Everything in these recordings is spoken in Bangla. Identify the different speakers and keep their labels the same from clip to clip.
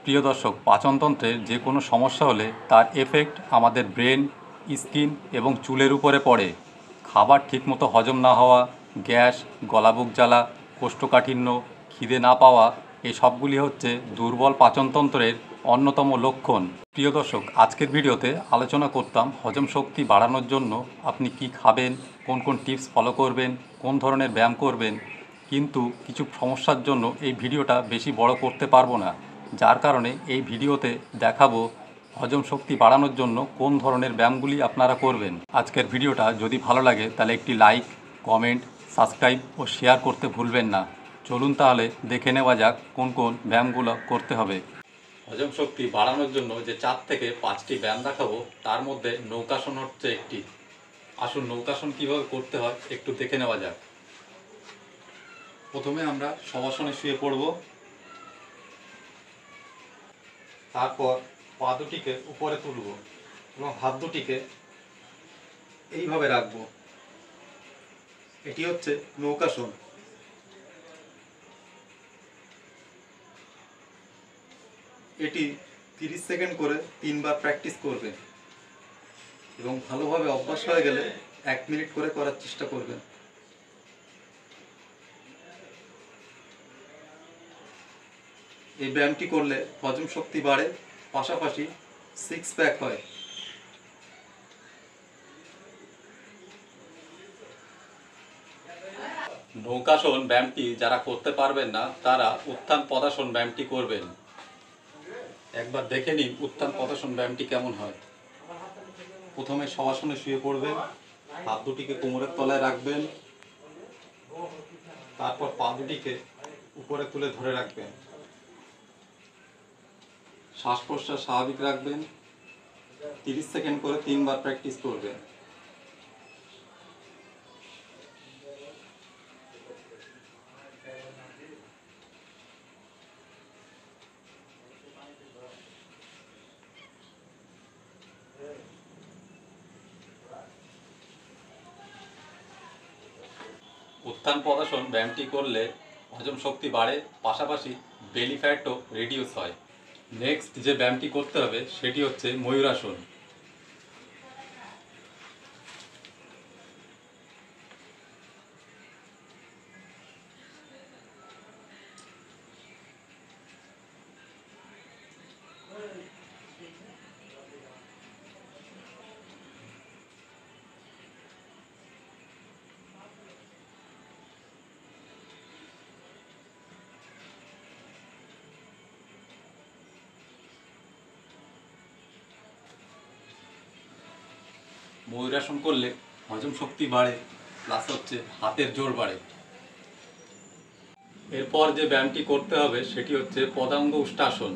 Speaker 1: প্রিয় দর্শক, পাচনতন্ত্রের যে কোনো সমস্যা হলে তার এফেক্ট আমাদের ব্রেন, স্কিন এবং চুলের উপরে পড়ে। খাবার ঠিকমতো হজম না হওয়া, গ্যাস, গলাবুক জ্বালা, কোষ্ঠকাঠিন্য, খিদে না পাওয়া, এই সবগুলি হচ্ছে দুর্বল পাচনতন্ত্রের অন্যতম লক্ষণ। প্রিয় দর্শক, আজকের ভিডিওতে আলোচনা করতাম হজম শক্তি বাড়ানোর জন্য আপনি কি খাবেন, কোন কোন টিপস ফলো করবেন, কোন ধরনের ব্যায়াম করবেন। কিন্তু কিছু সমস্যার জন্য এই ভিডিওটা বেশি বড় করতে পারবো না, যার কারণে এই ভিডিওতে দেখাবো হজম শক্তি বাড়ানোর জন্য কোন ধরনের ব্যায়ামগুলি আপনারা করবেন। আজকের ভিডিওটা যদি ভালো লাগে তাহলে একটি লাইক, কমেন্ট, সাবস্ক্রাইব ও শেয়ার করতে ভুলবেন না। চলুন তাহলে দেখে নেওয়া যাক কোন কোন ব্যায়ামগুলো করতে হবে। হজম শক্তি বাড়ানোর জন্য যে 4 থেকে 5টি ব্যায়াম দেখাবো তার মধ্যে নৌকাসন হচ্ছে একটি। আসুন নৌকাসন কীভাবে করতে হয় একটু দেখে নেওয়া যাক। প্রথমে আমরা শবাসনে শুয়ে পড়ব। তারপর পা দুটিকে উপরে তুলব এবং হাত দুটিকে এইভাবে রাখবো। এটি হচ্ছে নৌকাসন। এটি 30 সেকেন্ড করে 3বার প্র্যাকটিস করবেন এবং ভালোভাবে অভ্যাস হয়ে গেলে 1 মিনিট করে করার চেষ্টা করবেন। এই ব্যায়ামটি করলে হজম শক্তি বাড়ে, পাশাপাশি 6 প্যাক হয়। নৌকাসন ব্যায়ামটি যারা করতে পারবেন না তারা উত্থান পদাসন ব্যায়ামটি করবেন। একবার দেখে নিন উত্থান পদাসন ব্যায়ামটি কেমন হয়। প্রথমে শবাসনে শুয়ে পড়বেন, হাত দুটিকে কোমরের তলায় রাখবেন, তারপর পা দুটিকে উপরে তুলে ধরে রাখবেন। শ্বাস প্রশ্বাস স্বাভাবিক রাখবেন। 30 সেকেন্ড করে 3বার প্র্যাকটিস করবেন। উত্থান পদাসন ব্যায়ামটি করলে হজম শক্তি বাড়ে, পাশাপাশি বেলি ফ্যাটও রিডিউস হয়। নেক্সট যে ব্যায়ামটি করতে হবে সেটি হচ্ছে ময়ূরাসন। ময়ূরাসন করলে হজম শক্তি বাড়ে, প্লাস হচ্ছে হাতের জোর বাড়ে। এরপর যে ব্যায়ামটি করতে হবে সেটি হচ্ছে পদাঙ্গ উষ্টাসন।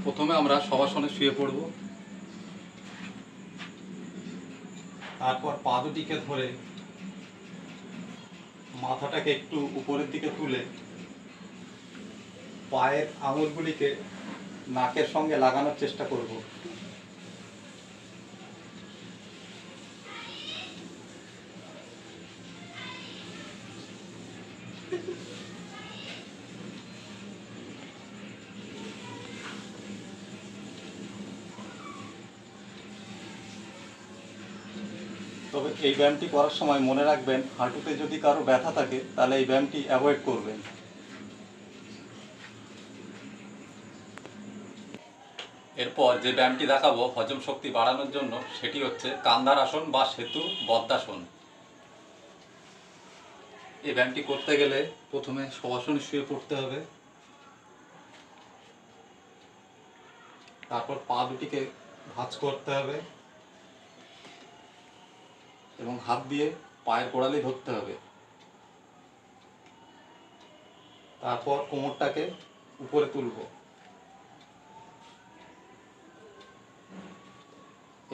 Speaker 1: প্রথমে আমরা শবাসনে শুয়ে পড়ব, তারপর পা দুটিকে ধরে মাথাটাকে একটু উপরের দিকে তুলে পায়ের আঙুলগুলিকে নাকের সঙ্গে লাগানোর চেষ্টা করব। তবে এই ব্যায়ামটি করার সময় মনে রাখবেন হাঁটুতে যদি কারো ব্যথা থাকে তাহলে এই ব্যায়ামটি অ্যাভয়েড করবেন। এরপর যে ব্যায়ামটি দেখাবো হজম শক্তি বাড়ানোর জন্য সেটি হচ্ছে কান্ধার আসন বা সেতু বদ্রাসন। এই ব্যায়ামটি করতে গেলে প্রথমে শবাসনে শুয়ে পড়তে হবে, তারপর পা দুটিকে ভাঁজ করতে হবে এবং হাত দিয়ে পায়ের গোড়ালি ধরতে হবে। তারপর কোমরটাকে উপরে তুলব।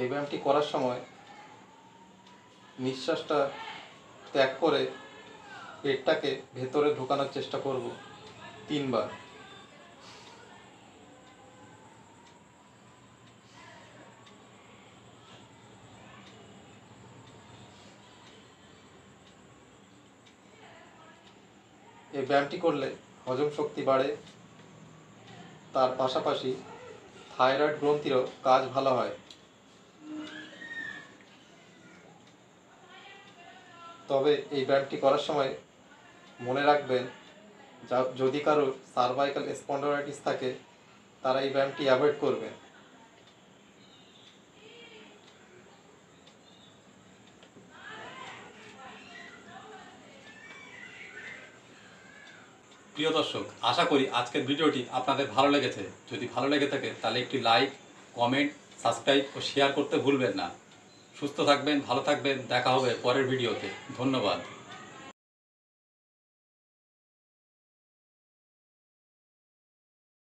Speaker 1: এই ব্যায়ামটি করার সময় নিঃশ্বাসটা ত্যাগ করে পেটটাকে ভেতরে ঢোকানোর চেষ্টা করব 3বার। এই ব্যায়ামটি করলে
Speaker 2: হজম শক্তি বাড়ে। তার পাশাপাশি থাইরয়েড গ্রন্থিরও কাজ ভালো হয়। তবে এই ব্যায়ামটি করার সময় মনে রাখবেন, যদি কারোর সার্ভাইকাল স্পন্ডালাইটিস থাকে তারা এই ব্যায়ামটি অ্যাভয়েড করবেন।
Speaker 1: প্রিয় দর্শক, আশা করি আজকের ভিডিওটি আপনাদের ভালো লেগেছে। যদি ভালো লেগে থাকে তাহলে একটি লাইক, কমেন্ট, সাবস্ক্রাইব ও শেয়ার করতে ভুলবেন না। সুস্থ থাকবেন, ভালো থাকবেন, দেখা হবে পরের ভিডিওতে। ধন্যবাদ।